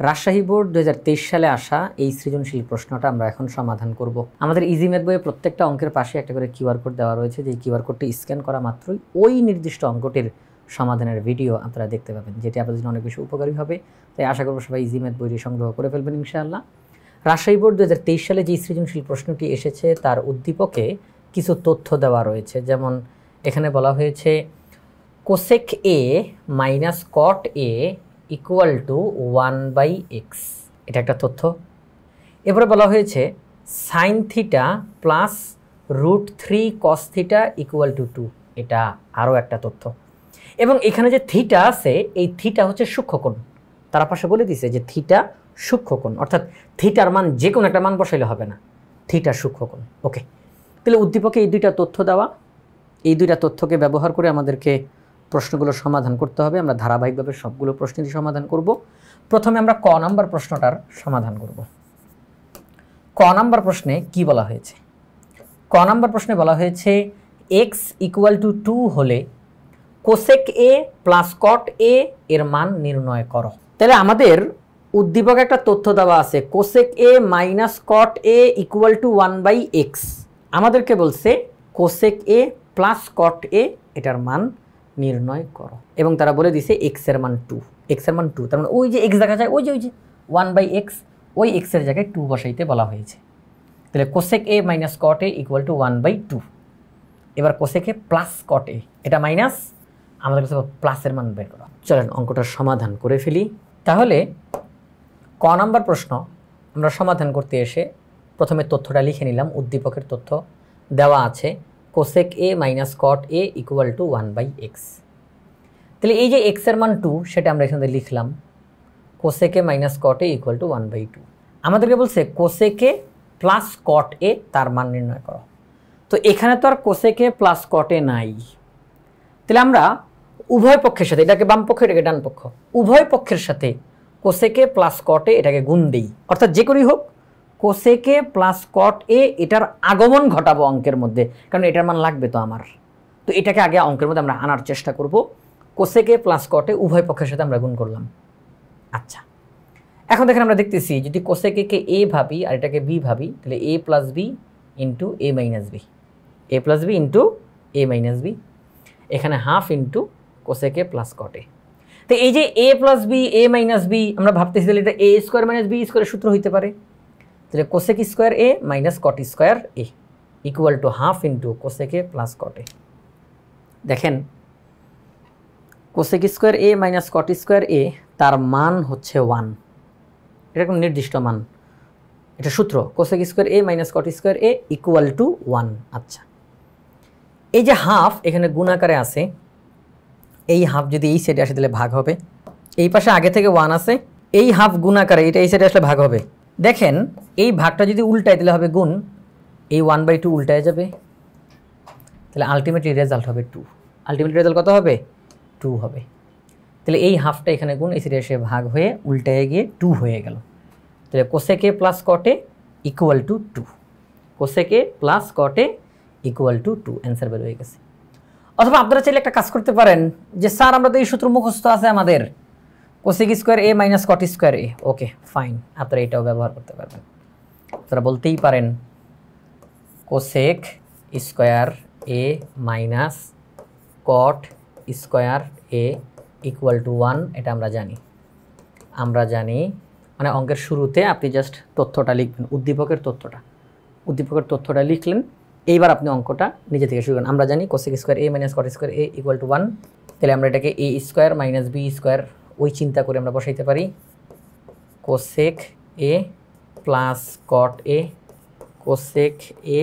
Rajshahi board 2023 সালে আসা এই সৃজনশীল প্রশ্নটা আমরা এখন সমাধান করব। আমাদের ইজি ম্যাথ বইয়ে প্রত্যেকটা অঙ্কের পাশে একটা করে কিউআর কোড দেওয়া রয়েছে, যে কিউআর কোডটি স্ক্যান করা মাত্রই ওই নির্দিষ্ট অঙ্কটির সমাধানের ভিডিও আপনারা দেখতে পাবেন, যেটি আপনাদের জন্য অনেক বেশি উপকারী হবে। তাই আশা করব সবাই ইজি ম্যাথ বইটি সংগ্রহ করে ফেলবেন ইনশাআল্লাহ। রাজশাহী বোর্ড 2023 সালে যে সৃজনশীল প্রশ্নটি এসেছে তার উদ্দীপকে কিছু তথ্য দেওয়া রয়েছে। যেমন এখানে বলা হয়েছে cosec a minus cot A equal to 1/x, এটা একটা তথ্য। এরপরে বলা হয়েছে sine theta plus √3 cos theta equal to 2, এটা আরও একটা তথ্য। এবং এখানে যে থিটা আছে, এই থিটা হচ্ছে সূক্ষ্মকোণ। তারা পাশে বলে দিছে যে থিটা সূক্ষ্মকোণ, অর্থাৎ থিটার মান যে কোনো একটা মান বসাইলে হবে না, থিটা সূক্ষ্মকোণ। ওকে, তাহলে উদ্দীপকে এই দুইটা তথ্য দেওয়া, এই দুইটা তথ্যকে ব্যবহার করে আমাদেরকে প্রশ্নগুলো সমাধান করতে হবে। আমরা ধারাবাহিকভাবে সবগুলো প্রশ্নেরই সমাধান করব। প্রথমে আমরা ক নাম্বার প্রশ্নটার সমাধান করব। ক নাম্বার প্রশ্নে কি বলা হয়েছে? ক নাম্বার প্রশ্নে বলা হয়েছে x ইকুয়াল টু 2 হলে কোসেক এ প্লাস কট এ এর মান নির্ণয় করো। তাহলে আমাদের উদ্দীপকে একটা তথ্য দেওয়া আছে cosec a minus cot A equal to 1/x। আমাদেরকে বলছে cosec a plus cot a এটার মান নির্ণয় করো, এবং তারা বলে দিছে x এর মান 2, x এর মান 2। তার মানে ওই যে x দেখা যায়, ওই যে 1/x, ওই x এর জায়গায় 2 বসাইতে বলা হয়েছে। তাহলে cosec a minus cot A equal two 1/2। এবার কোসেক এ প্লাস কট এ, এটা মাইনাস, আমাদের কাছে প্লাসের মান বের করা। চলেন অঙ্কটার সমাধান করে ফেলি। তাহলে ক নাম্বার প্রশ্ন আমরা সমাধান করতে এসে প্রথমে তথ্যটা লিখে নিলাম। উদ্দীপকের তথ্য দেওয়া আছে cosec a minus cot A equal to 1/x। তাহলে এই যে x এর মান 2, সেটা আমরা এখানে লিখলাম cosec a minus cot A equal two 1/2। আমাদেরকে বলছে কোসেক এ প্লাস কট এ তার মান নির্ণয় করো। তো এখানে তো আর কোসেক এ প্লাস কট এ নাই, তাহলে আমরা উভয় পক্ষের সাথে, এটাকে বাম পক্ষ এটাকে ডান পক্ষ, উভয় পক্ষের সাথে কোসেক এ প্লাস কট এ এটাকে গুণ দিই। অর্থাৎ যে করেই হোক cosec a plus cot a এটার আগমন ঘটাবো অঙ্কের মধ্যে, কারণ এটার মান লাগবে তো আমার। তো এটাকে আগে অঙ্কের মধ্যে আমরা আনার চেষ্টা করব। কোসেক এ প্লাস কট এ উভয় পক্ষের সাথে আমরা গুণ করলাম। আচ্ছা, এখন দেখেন আমরা দেখতেছি যদি কোসেক এ কে এ ভাবি আর এটাকে বি ভাবি, তাহলে a plus b into a minus b, a plus b into a minus b, এখানে half into cosec a plus cot a. তো এই যে a plus b a minus b আমরা ভাবতেছি, তাহলে এটা এ স্কোয়ার মাইনাস বি স্কোয়ারের সূত্র হইতে পারে। তাহলে cosec square a minus cot square a equal to half into cosec a plus cot a. দেখেন cosec square a minus cot square a তার মান হচ্ছে 1, এরকম নির্দিষ্ট মান, এটা সূত্র cosec square a minus cot square a equal to 1। আচ্ছা, এই যে হাফ এখানে গুণ আকারে আছে, এই হাফ যদি এই সাইডে আসে তাহলে ভাগ হবে। এই পাশে আগে থেকে 1 আছে, এই হাফ গুণ আকারে এটা এই সাইডে আসলে ভাগ হবে। দেখেন এই ভাগটা যদি উল্টায় তাহলে হবে গুণ, এই 1/2 উল্টায় যাবে, তাহলে আলটিমেটলি রেজাল্ট হবে 2। আলটিমেটলি রেজাল্ট কত হবে? 2 হবে। তাহলে এই হাফটা এখানে গুণ, এই সাইডে এসে ভাগ হয়ে উল্টায় গিয়ে 2 হয়ে গেল। তাহলে cosec a plus cot A equal two 2, cosec a plus cot A equal two 2, answer বের হয়ে গেছে। অথবা আপনারা চাইলে একটা কাজ করতে পারেন যে স্যার আমরা তো এই সূত্র মুখস্থ আছে আমাদের, cosec square a minus cot square A. Okay fine, আপনারা এটাও ব্যবহার করতে পারবেন। আপনারা বলতেই পারেন cosec square a minus cot square a equal to 1, এটা আমরা জানি। মানে অঙ্কের শুরুতে আপনি জাস্ট তথ্যটা লিখবেন, উদ্দীপকের তথ্যটা লিখলেন। এইবার আপনি অঙ্কটা নিজে থেকে শুরু করেন। আমরা জানি cosec square a minus cot square a equal to 1, তাহলে আমরা এটাকে a square minus b square ওই চিন্তা করে আমরা বসাইতে পারি cosec a plus cot a, cosec a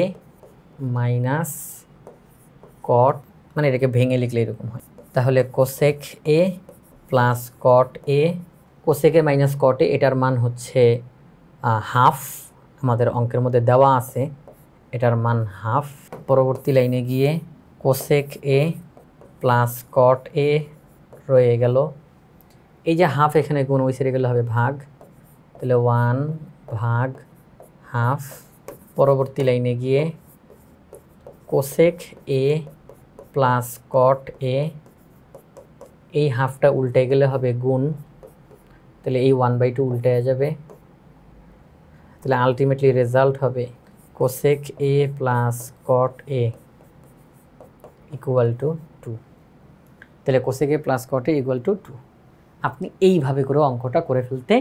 minus cot, মানে এটাকে ভেঙে লিখলে এরকম হয়। তাহলে cosec a plus cot a, cosec a minus cot a এটার মান হচ্ছে হাফ, আমাদের অঙ্কের মধ্যে দেওয়া আছে এটার মান হাফ। পরবর্তী লাইনে গিয়ে কোসেক এ প্লাস কট এ রয়ে গেল, এই যে হাফ এখানে গুণ ওই সাইডে গেলে হবে ভাগ, তাহলে 1 ভাগ হাফ। পরবর্তী লাইনে গিয়ে কোসেক এ প্লাস কট এ, এই হাফটা উল্টে গেলে হবে গুণ, তাহলে এই 1/2 উল্টে যাবে, তাহলে আলটিমেটলি রেজাল্ট হবে cosec a plus cot A equal two 2। তাহলে cosec a plus cot A equal two 2। আপনি এইভাবে করে অঙ্কটা করে ফেলতে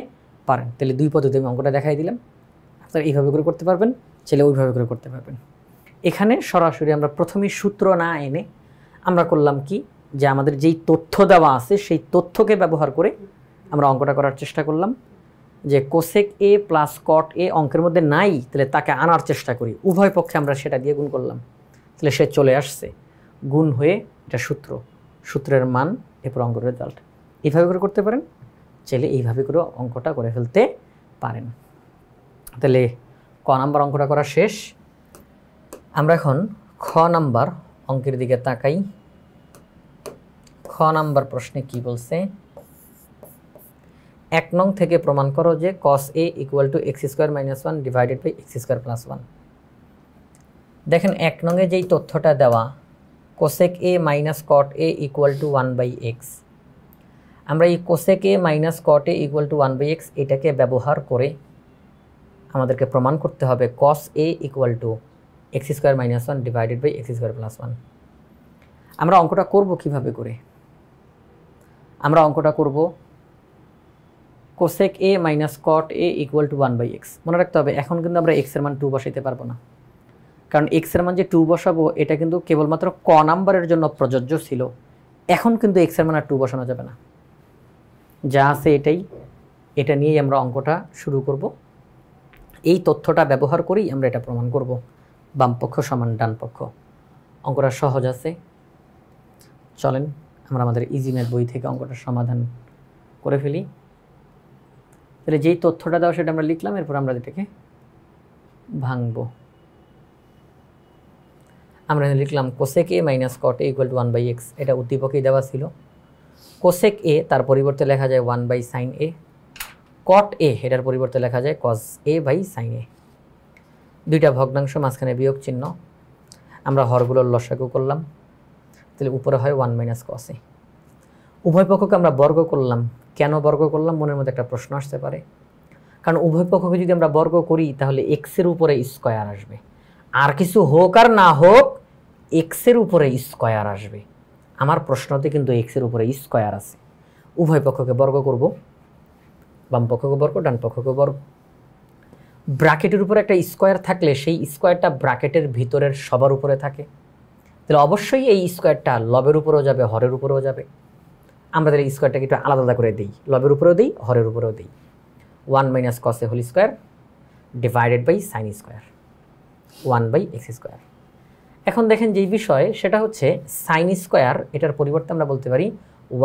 পারেন। তাহলে দুই পদ্ধতি আমি অঙ্কটা দেখাই দিলাম, আপনারা এইভাবে করে করতে পারবেন, ছেলে ওইভাবে করে করতে পারবেন। এখানে সরাসরি আমরা প্রথমেই সূত্র না এনে আমরা করলাম কি, যে আমাদের যেই তথ্য দেওয়া আছে সেই তথ্যকে ব্যবহার করে আমরা অঙ্কটা করার চেষ্টা করলাম। যে কোসেক এ প্লাস কট এ অঙ্কের মধ্যে নাই, তাহলে তাকে আনার চেষ্টা করি, উভয় পক্ষে আমরা সেটা দিয়ে গুণ করলাম, তাহলে সে চলে আসছে, গুণ হয়ে এটা সূত্র, সূত্রের মান, এরপর অঙ্কের রেজাল্ট। এইভাবে করে করতে পারেন, চাইলে এইভাবে করে অঙ্কটা করে ফেলতে পারেন। তাহলে ক নাম্বার অঙ্কটা করা শেষ। আমরা এখন খ নাম্বার অঙ্কের দিকে তাকাই। খ নাম্বার প্রশ্নে কি বলছে, 1 নং থেকে প্রমাণ করো যে cos a equal to x square minus 1 divided by x square plus 1। দেখেন 1 নংয়ে যেই তথ্যটা দেওয়া cosec a minus cot a equal to 1/x, আমরা এই cosec a minus cot a equal to 1/x এটাকে ব্যবহার করে আমাদেরকে প্রমাণ করতে হবে cos a equal to x square minus 1 divided by x square plus 1। আমরা অঙ্কটা করব কিভাবে করে, আমরা অঙ্কটা করব cosec a minus cot a equal to 1/x। মনে রাখতে হবে এখন কিন্তু আমরা x এর মান 2 বসাইতে পারবো না, কারণ x এর মান যে 2 বসাবো এটা কিন্তু কেবলমাত্র ক নাম্বারের জন্য প্রযোজ্য ছিল। এখন কিন্তু x এর মান আর 2 বসানো যাবে না, যা আছে এটাই, এটা নিয়েই আমরা অঙ্কটা শুরু করব। এই তথ্যটা ব্যবহার করেই আমরা এটা প্রমাণ করব, বাম পক্ষ সমান ডান পক্ষ। অঙ্কটা সহজ আছে, চলেন আমরা আমাদের ইজি ম্যাথ বই থেকে অঙ্কটার সমাধান করে ফেলি। তাহলে যেই তথ্যটা দেওয়া সেটা আমরা লিখলাম, এরপর আমরা এটাকে ভাঙব। আমরা লিখলাম cosec a minus cot A equal to 1/x, এটা উদ্দীপকেই দেওয়া ছিল। কোসেক এ তার পরিবর্তে লেখা যায় 1/sin a, কট এ এটার পরিবর্তে লেখা যায় cos a by sin a। দুইটা ভগ্নাংশ, মাঝখানে বিয়োগ চিহ্ন, আমরা হরগুলোর লসাগু করলাম, তাহলে উপরে হয় 1 মাইনাস cos a। উভয় পক্ষকে আমরা বর্গ করলাম। কেন বর্গ করলাম, মনের মধ্যে একটা প্রশ্ন আসতে পারে, কারণ উভয় পক্ষকে যদি আমরা বর্গ করি তাহলে এক্সের উপরে স্কোয়ার আসবে, আর কিছু হোক আর না হোক এক্সের উপরে স্কোয়ার আসবে। আমার প্রশ্নতে কিন্তু এক্সের উপরে স্কোয়ার আছে। উভয় পক্ষকে বর্গ করব, বাম পক্ষকে বর্গ, ডান পক্ষকে বর্গ। ব্র্যাকেটের উপরে একটা স্কোয়ার থাকলে সেই স্কোয়ারটা ব্র্যাকেটের ভিতরের সবার উপরে থাকে, তাহলে অবশ্যই এই স্কোয়ারটা লবের উপরেও যাবে, হরের উপরেও যাবে। আমরা তাহলে স্কোয়ারটাকে একটু আলাদা আলাদা করে দিই, লবের উপরেও দিই, হরের উপরেও দিই। 1 minus cos a whole square divided by sine square 1/x square. এখন দেখেন যেই বিষয় সেটা হচ্ছে সাইন স্কোয়ার, এটার পরিবর্তে আমরা বলতে পারি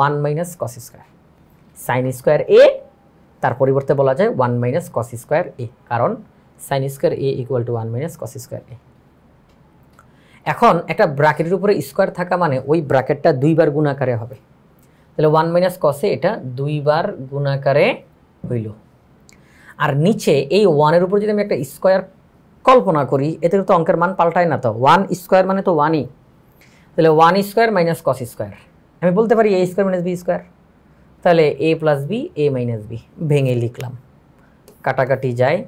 1 minus cos square. Sine square a তার পরিবর্তে বলা যায় 1 মাইনাস cos স্কোয়ার এ, কারণ sine square a equal to 1 minus cos square a. এখন একটা ব্র্যাকেটের উপরে স্কোয়ার থাকা মানে ওই ব্র্যাকেটটা দুইবার গুণাকারে হবে, তাহলে 1 মাইনাস cos এ এটা দুইবার গুণাকারে হইল। আর নিচে এই 1-এর উপর যদি আমি একটা স্কোয়ার কল্পনা করি, এতে তো অঙ্কের মান পাল্টায় না, তো 1 স্কোয়ার মানে তো 1ই, তাহলে 1 স্কোয়ার মাইনাস cos স্কোয়ার। আমি বলতে পারি a square minus b square, তাহলে a plus b a minus b, ভেঙে লিখলাম, কাটাকাটি যায়।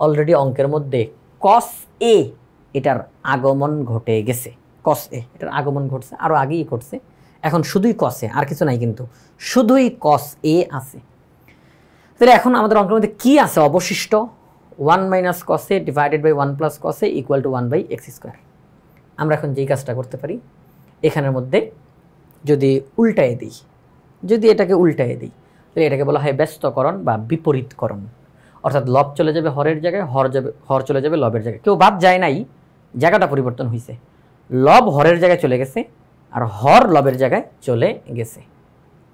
অলরেডি অঙ্কের মধ্যে cos a এটার আগমন ঘটে গেছে, cos a এটার আগমন ঘটছে, আরও আগেই ঘটছে। এখন শুধুই cos a, আর কিছু নাই, কিন্তু শুধুই cos a আছে। তাহলে এখন আমাদের অঙ্কের মধ্যে কী আছে অবশিষ্ট, 1 minus cos a divided by 1 plus cos a equal to 1/x square. আমরা এখন যেই কাজটা করতে পারি, এখানের মধ্যে যদি উল্টায়ে দিই, যদি এটাকে উল্টায়ে দিই, তাহলে এটাকে বলা হয় ব্যস্তকরণ বা বিপরীতকরণ। অর্থাৎ লব চলে যাবে হরের জায়গায়, হর চলে যাবে লবের জায়গায়। কেউ বাদ যায় নাই, জায়গাটা পরিবর্তন হয়েছে, লব হরের জায়গায় চলে গেছে আর হর লবের জায়গায় চলে গেছে।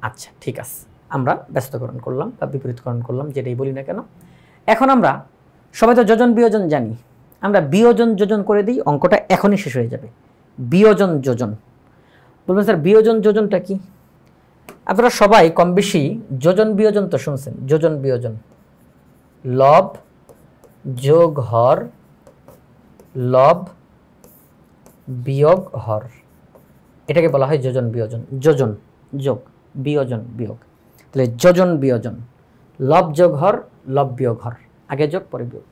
আচ্ছা ঠিক আছে, আমরা ব্যস্তকরণ করলাম বা বিপরীতকরণ করলাম, যেটাই বলি না কেন। এখন আমরা সবাই তো যোজন বিয়োজন জানি, আমরা বিয়োজন যোজন করে দিই, অঙ্কটা এখনই শেষ হয়ে যাবে। বিয়োজন যোজন, বলবেন স্যার বিয়োজন যোজনটা কি? আপনারা সবাই কম বেশি যোজন বিয়োজন তো শুনছেন। যোজন বিয়োজন, লব যোগ হর, লব বিয়োগ হর, এটাকে বলা হয় যোজন বিয়োজন। যোজন যোগ, বিয়োজন বিয়োগ, তাহলে যোজন বিয়োজন। লব যোগ হর, লব বিয়োগ হর, আগে যোগ পরে বিয়োগ।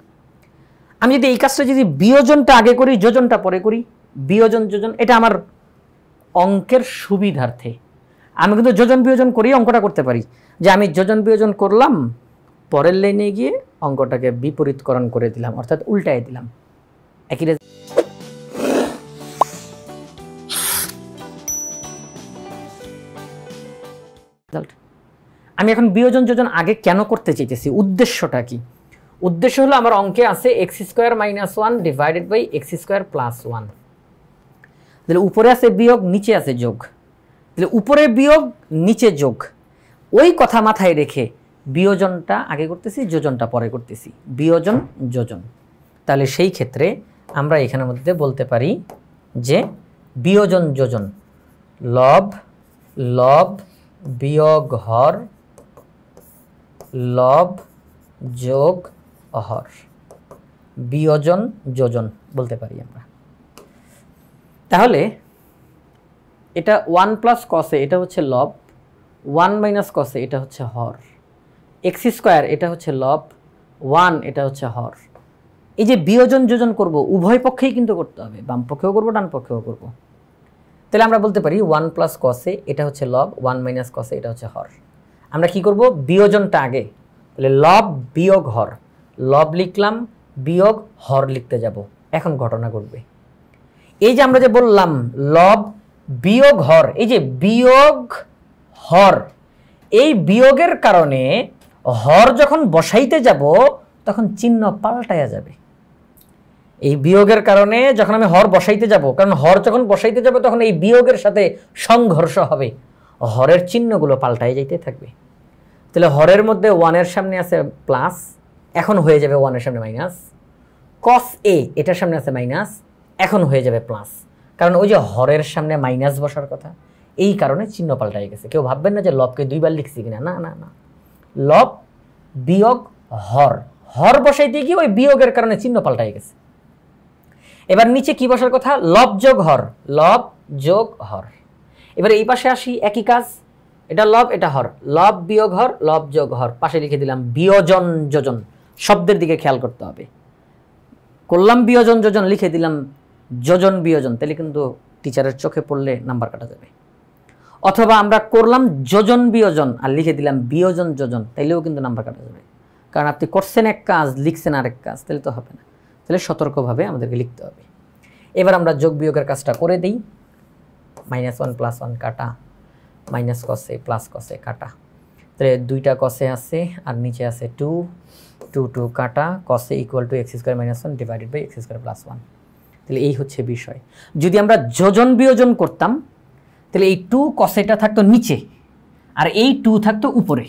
আমি যদি এই কাজটা যদি বিয়োজনটা আগে করি, যোজনটা পরে করি, বিয়োজন যোজন, এটা আমার অঙ্কের সুবিধার্থে। আমি কিন্তু যোজন বিয়োজন করেই অঙ্কটা করতে পারি, যে আমি যোজন বিয়োজন করলাম, পরের লাইনে গিয়ে অঙ্কটাকে বিপরীতকরণ করে দিলাম, অর্থাৎ উল্টায় দিলাম। একই রেজাল্ট। আমি এখন বিয়োজন যোজন আগে কেন করতে চাইতেছি, উদ্দেশ্যটা কি? উদ্দেশ্য হলো আমার অঙ্কে আছে x square minus one divided by x square plus one. তাহলে উপরে আছে বিয়োগ, নিচে আছে যোগ। তাহলে উপরে বিয়োগ, নিচে যোগ, ওই কথা মাথায় রেখে বিয়োজনটা আগে করতেছি, যোজনটা পরে করতেছি, বিয়োজন যোজন। তাহলে সেই ক্ষেত্রে আমরা এখানের মধ্যে বলতে পারি যে বিয়োজন যোজন, লব লব বিয়োগ হর, লব যোগ হর, বিয়োজন যোজন বলতে পারি আমরা। তাহলে এটা 1 প্লাস কসে এটা হচ্ছে লব, 1 মাইনাস কসে এটা হচ্ছে হর, এক্স স্কোয়ার এটা হচ্ছে লব, 1 এটা হচ্ছে হর। এই যে বিয়োজন যোজন করব, উভয় পক্ষেই কিন্তু করতে হবে, বাম পক্ষেও করব, ডান পক্ষেও করব। তাহলে আমরা বলতে পারি 1 প্লাস কসে এটা হচ্ছে লব, 1 মাইনাস কসে এটা হচ্ছে হর। আমরা কি করব, বিয়োজনটা আগে, তাহলে লব বিয়োগ হর, লব লিখলাম, বিয়োগ হর লিখতে যাব। এখন ঘটনা ঘটবে, এই যে আমরা যে বললাম লব বিয়োগ হর, এই যে বিয়োগ হর, এই বিয়োগের কারণে হর যখন বসাইতে যাব তখন চিহ্ন পাল্টায়া যাবে। এই বিয়োগের কারণে যখন আমি হর বসাইতে যাব, কারণ হর যখন বসাইতে যাব তখন এই বিয়োগের সাথে সংঘর্ষ হবে, হরের চিহ্নগুলো পাল্টায় যাইতে থাকবে। তাহলে হরের মধ্যে 1 এর সামনে আছে প্লাস, এখন হয়ে যাবে 1 এর সামনে মাইনাস, কস এ এটার সামনে আছে মাইনাস, এখন হয়ে যাবে প্লাস, কারণ ওই যে হরের সামনে মাইনাস বসার কথা, এই কারণে চিহ্ন পাল্টাই গেছে। কেউ ভাববেন না যে লবকে দুইবার লিখছি কিনা, না না না, লব বিয়োগ হর, হর বসাইতে গিয়ে ওই বিয়োগের কারণে চিহ্ন পাল্টাই গেছে। এবার নিচে কি বসার কথা, লব যোগ হর, লব যোগ হর। এবার এই পাশে আসি, একই কাজ, এটা লব এটা হর, লব বিয়োগ হর, লব যোগ হর, পাশে লিখে দিলাম বিয়োজন যোজন। শব্দের দিকে খেয়াল করতে হবে, করলাম বিয়োজন যোজন, লিখে দিলাম যোজন বিয়োজন, তাহলে কিন্তু টিচারের চোখে পড়লে নাম্বার কাটা যাবে। অথবা আমরা করলাম যোজন বিয়োজন আর লিখে দিলাম বিয়োজন যোজন, তাইলেও কিন্তু নাম্বার কাটা যাবে, কারণ আপনি করছেন এক কাজ, লিখছেন আরেক কাজ, তাহলে তো হবে না। তাহলে সতর্কভাবে আমাদেরকে লিখতে হবে। এবার আমরা যোগ বিয়োগের কাজটা করে দিই। -1 + 1 কাটা, মাইনাস কসে প্লাস কসে কাটা, তাহলে দুইটা কসে আছে আর নিচে আছে 2, 2 2 কাটা, কসে equal to x² - 1 divided by x² + 1। তাহলে এই হচ্ছে বিষয়। যদি আমরা যোজন বিয়োজন করতাম তাহলে এই 2 কসেটা থাকতো নিচে আর এই 2 থাকতো উপরে,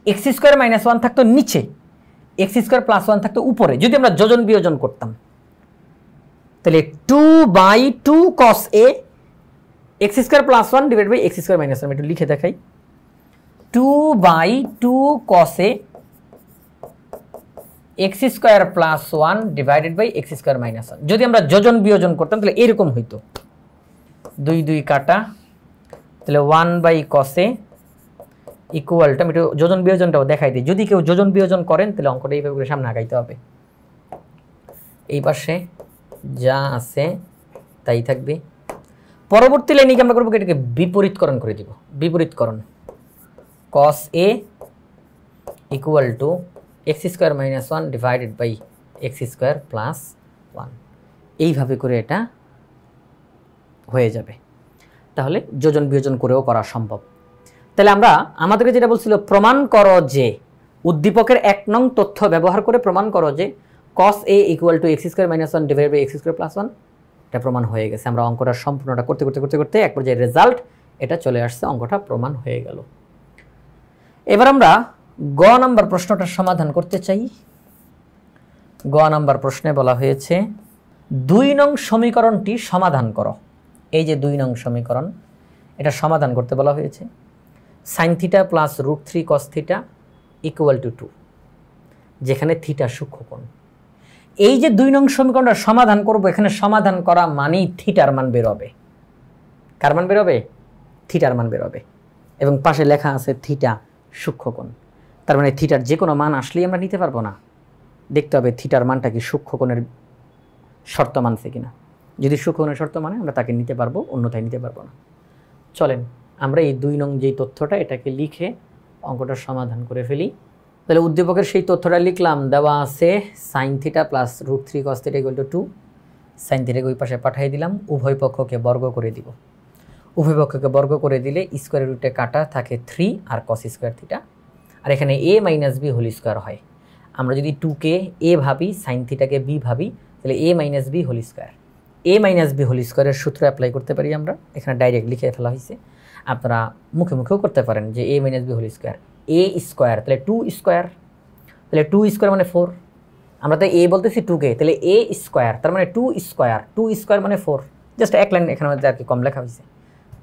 x² - 1 থাকতো নিচে, x² + 1 থাকতো উপরে। যদি আমরা যোজন বিয়োজন করতাম তাহলে 2/2 cos a x² + 1 divide by x² - 1, আমি একটু লিখে দেখাই, 2/2 cos a x² + 1 divided by x² - 1। যদি আমরা যোজন বিয়োজন করতাম তাহলে এরকম হইতো, 2 2 কাটা, তাহলে 1/cos a ইকুয়াল টু, আমি একটু যোজন বিয়োজনটাও দেখাই দিই, যদি কেউ যোজন বিয়োজন করেন তাহলে অঙ্কটা এইভাবে করে সামনে আগাইতে হবে। এই পাশে যা আছে তাই থাকবে। পরবর্তী লাইনে কি আমরা করবো, এটাকে বিপরীতকরণ করে দিব। বিপরীতকরণ, cos a equal to x² - 1 divided by x² + 1, এইভাবে করে এটা হয়ে যাবে। তাহলে যোজন বিয়োজন করেও করা সম্ভব। তাহলে আমরা আমাদেরকে যেটা বলছিল, প্রমাণ করো যে, উদ্দীপকের 1 নং তথ্য ব্যবহার করে প্রমাণ করো যে cos a equal to x² - 1 divided by x² + 1, এটা প্রমাণ হয়ে গেছে। আমরা অঙ্কটা সম্পূর্ণটা করতে করতে করতে করতে এক পর্যায়ে রেজাল্ট এটা চলে আসছে, অঙ্কটা প্রমাণ হয়ে গেল। এবার আমরা গ নাম্বার প্রশ্নটার সমাধান করতে চাই। গ নাম্বার প্রশ্নে বলা হয়েছে 2 নং সমীকরণটি সমাধান করো। এই যে 2 নং সমীকরণ, এটা সমাধান করতে বলা হয়েছে। sin θ + √3 cos θ ইকুয়াল টু 2, যেখানে থিটা সূক্ষ্মকোণ। এই যে 2 নং সমীকরণটা সমাধান করব, এখানে সমাধান করা মানেই থিটার মান বের হবে। কার মান বের হবে? থিটার মান বের হবে। এবং পাশে লেখা আছে থিটা সূক্ষ্মকোণ। তার মানে থিটার যে কোনো মান আসলেই আমরা নিতে পারবো না, দেখতে হবে থিটার মানটা কি সূক্ষ্মকোণের শর্ত মানছে কিনা। যদি সূক্ষ্মকোণের শর্ত মানে আমরা তাকে নিতে পারবো, অন্যথায় নিতে পারবো না। চলেন আমরা এই 2 নং যেই তথ্যটা এটাকে লিখে অঙ্কটার সমাধান করে ফেলি। তাহলে উদ্দীপকের সেই তথ্যটা লিখলাম, দেওয়া আছে sin θ প্লাস √3 cos θ = 2। sin θ ওই পাশে পাঠিয়ে দিলাম, উভয় পক্ষকে বর্গ করে দিব। উভয় পক্ষকে বর্গ করে দিলে স্কোয়ার রুটে কাটা থাকে 3 আর cos স্কোয়ার θ, আর এখানে a - b হোল স্কোয়ার হয়। আমরা যদি 2কে a ভাবি, sin θ কে b ভাবি, তাহলে a - b whole square. a - b whole স্কোয়ারের সূত্র অ্যাপ্লাই করতে পারি আমরা, এখানে ডাইরেক্ট লিখে ফেলা হয়েছে। আপনারা মুখে মুখেও করতে পারেন যে a - b whole square, a square তাহলে 2 স্কোয়ার, তাহলে 2 স্কোয়ার মানে 4। আমরা তো a বলতেছি 2কে, তাহলে a স্কোয়ার তার মানে 2 স্কোয়ার, 2 স্কোয়ার মানে 4। জাস্ট এক লাইন এখানে মধ্যে আর কি কম লেখা হয়েছে,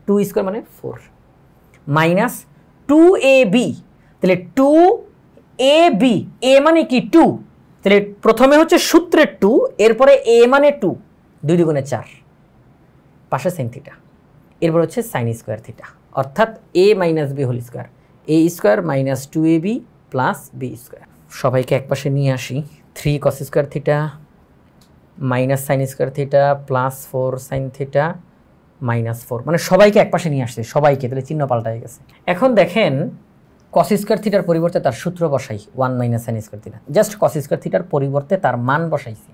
2 স্কোয়ার মানে 4 মাইনাস 2ab, তাহলে 2ab, a মানে কি 2, তাহলে প্রথমে হচ্ছে সূত্রের 2, এরপরে a মানে 2, 2 দুগুণে 4, পাশে sin θ, এরপর হচ্ছে sin স্কোয়ার θ, অর্থাৎ a - b whole square, a square minus 2ab plus b square. সবাইকে একপাশে নিয়ে আসি, 3 cos square θ minus sin square θ plus 4 sin θ minus 4, মানে সবাইকে একপাশে নিয়ে আসছে সবাইকে, তাহলে চিহ্ন পাল্টাই গেছে। এখন দেখেন cos স্কোয়ার থিটার পরিবর্তে তার সূত্র বসাই 1 - sin square θ, just cos square থিটার পরিবর্তে তার মান বসাইছি,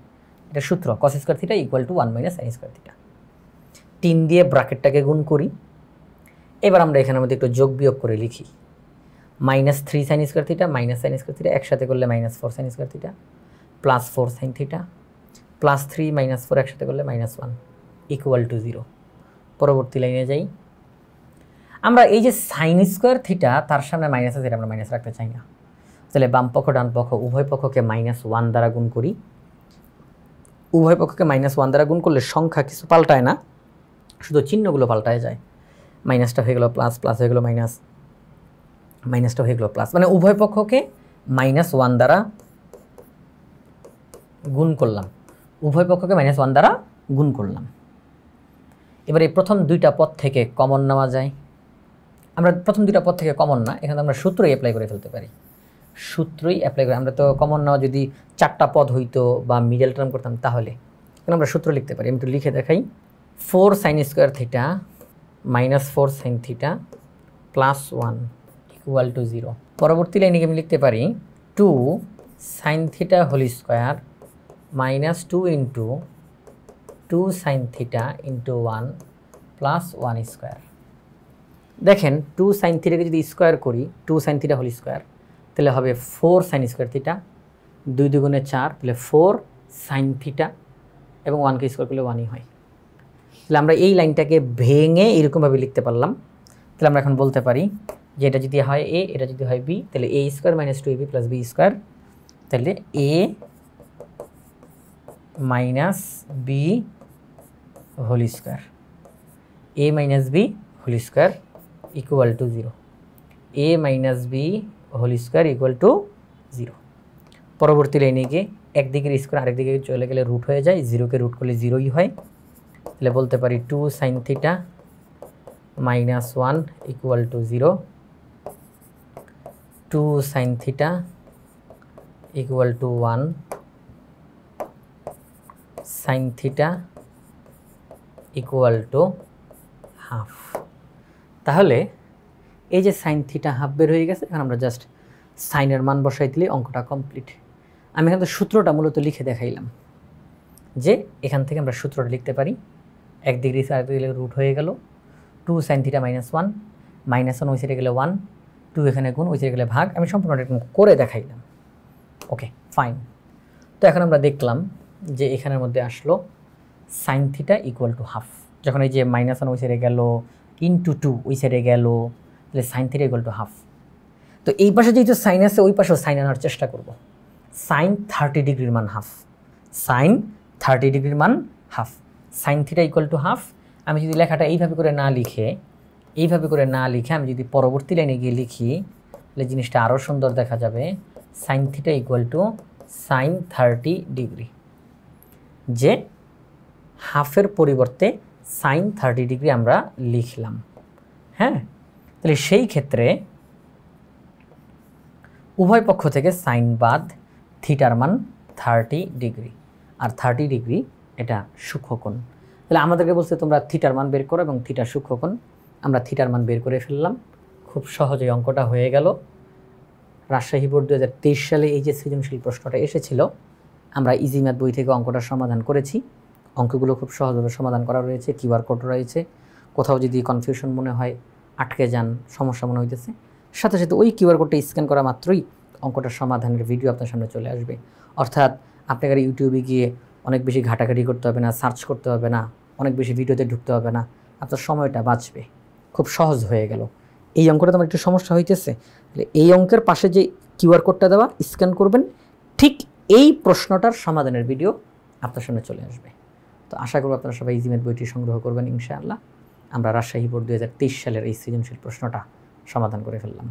এটা সূত্র cos স্কোয়ার θ = 1 - sin স্কোয়ার θ। 3 দিয়ে ব্র্যাকেটটাকে গুণ করি। এবার আমরা এখানের মধ্যে একটু যোগ বিয়োগ করে লিখি, -3 sin square θ minus sin square θ একসাথে করলে -4 sin square θ plus 4 sin θ plus 3 - 4 একসাথে করলে -1 = 0। পরবর্তী লাইনে যাই। আমরা এই যে sin স্কোয়ার θ তার সামনে মাইনাস আছে, আমরা মাইনাস রাখতে চাই না, তাহলে বাম পক্ষ ডান পক্ষ উভয় পক্ষকে -1 দ্বারা গুণ করি। উভয় পক্ষকে -1 দ্বারা গুণ করলে সংখ্যা কিছু পাল্টায় না, শুধু চিহ্নগুলো পাল্টায় যায়। মাইনাসটা হয়ে গেল প্লাস, প্লাস হয়ে গেল মাইনাস, মাইনাসটা হয়ে গেল প্লাস, মানে উভয় পক্ষকে -1 দ্বারা গুণ করলাম, উভয় পক্ষকে -1 দ্বারা গুণ করলাম। এবার এই প্রথম দুইটা পদ থেকে কমন নেওয়া যায়। আমরা প্রথম দুইটা পদ থেকে কমন না, এখানে আমরা সূত্রই অ্যাপ্লাই করে ফেলতে পারি, সূত্রই অ্যাপ্লাই করে। আমরা তো কমন নেওয়া যদি 4টা পদ হইতো বা মিডল টার্ম করতাম তাহলে, এখানে আমরা সূত্র লিখতে পারি। আমি একটু লিখে দেখাই, 4 sin square θ minus 4 sin θ plus 1 = 0। পরবর্তী লাইনে আমি লিখতে পারি 2 sin θ whole square minus 2 × 2 sin θ × 1 plus 1 square. দেখেন 2 sin θ কে যদি স্কোয়ার করি, 2 sin θ হোল স্কোয়ার, তাহলে হবে 4 sin স্কোয়ার θ, 2 দুগুণে 4, তাহলে 4 sin θ এবং 1কে স্কোয়ার করলে 1ই হয়। তাহলে আমরা এই লাইনটাকে ভেঙে এরকমভাবে লিখতে পারলাম। তাহলে আমরা এখন বলতে পারি যে এটা যদি হয় a, এটা যদি হয় b, তাহলে a square minus 2ab plus b square, তাহলে a minus b whole square, a minus b whole square = 0, a minus b whole square = 0। পরবর্তী লাইনে গিয়ে একদিকের স্কোয়ার আরেকদিকে চলে গেলে রুট হয়ে যায়, 0কে রুট করলে 0ই হয়। তাহলে বলতে পারি 2 sin θ minus 1 = 0, 2 sin θ = 1, sin θ = half. তাহলে এই যে sin θ হাফ বের হয়ে গেছে, এখন আমরা জাস্ট সাইনের মান বসাই দিলে অঙ্কটা কমপ্লিট। আমি এখানে সূত্রটা মূলত লিখে দেখাইলাম যে এখান থেকে আমরা সূত্রটা লিখতে পারি, একদিকে আরেকদিকে রুট হয়ে গেল, 2 sin θ মাইনাস 1, -1 ওই সাইডে গেলে 1, 2 এখানে গুণ ওই সাইডে গেলে ভাগ। আমি সম্পূর্ণ এরকম করে দেখাইলাম। Okay fine. তো এখন আমরা দেখলাম যে এখানের মধ্যে আসলো sin θ = হাফ। যখন এই যে -1 ওই সাইডে গেল × 2 ওই সাইডে গেল, তাহলে sin θ = হাফ। তো এই পাশে যেহেতু সাইন আছে ওই পাশেও সাইন আনার চেষ্টা করব। sin 30 ডিগ্রির মান হাফ, sin 30 ডিগ্রির মান হাফ, sin θ = হাফ। আমি যদি লেখাটা এইভাবে করে না লিখে আমি যদি পরবর্তী লাইনে গিয়ে লিখি, তাহলে জিনিসটা আরও সুন্দর দেখা যাবে। sin θ = sin 30 ডিগ্রি, যে হাফের পরিবর্তে sin 30 ডিগ্রি আমরা লিখলাম। হ্যাঁ, তাহলে সেই ক্ষেত্রে উভয় পক্ষ থেকে সাইন বাদ, থিটার মান 30 ডিগ্রি, আর 30 ডিগ্রি এটা সূক্ষ্মকোণ। তাহলে আমাদেরকে বলছে তোমরা থিটার মান বের করো এবং থিটা সূক্ষ্মকোণ। আমরা থিটার মান বের করে ফেললাম, খুব সহজেই অঙ্কটা হয়ে গেল। রাজশাহী বোর্ড 2023 সালে এই যে সৃজনশীল প্রশ্নটা এসেছিল, আমরা ইজি ম্যাথ বই থেকে অঙ্কটার সমাধান করেছি। অঙ্কগুলো খুব সহজভাবে সমাধান করা রয়েছে, কিউআর কোড রয়েছে। কোথাও যদি কনফিউশন মনে হয়, আটকে যান, সমস্যা মনে হইতেছে, সাথে সাথে ওই কিউআর কোডটা স্ক্যান করা মাত্রই অঙ্কটার সমাধানের ভিডিও আপনার সামনে চলে আসবে। অর্থাৎ আপনাকে ইউটিউবে গিয়ে অনেক বেশি ঘাটাঘাটি করতে হবে না, সার্চ করতে হবে না, অনেক বেশি ভিডিওতে ঢুকতে হবে না, আপনার সময়টা বাঁচবে, খুব সহজ হয়ে গেল। এই অঙ্কটা তোমার একটু সমস্যা হইতেছে, তাহলে এই অঙ্কের পাশে যে কিউআর কোডটা দেওয়া, স্ক্যান করবেন, ঠিক এই প্রশ্নটার সমাধানের ভিডিও আপনার সামনে চলে আসবে। তো আশা করব আপনারা সবাই ইজি ম্যাথ বইটি সংগ্রহ করবেন ইনশাআল্লাহ। আমরা রাজশাহী বোর্ড 2023 সালের এই সৃজনশীল প্রশ্নটা সমাধান করে ফেললাম।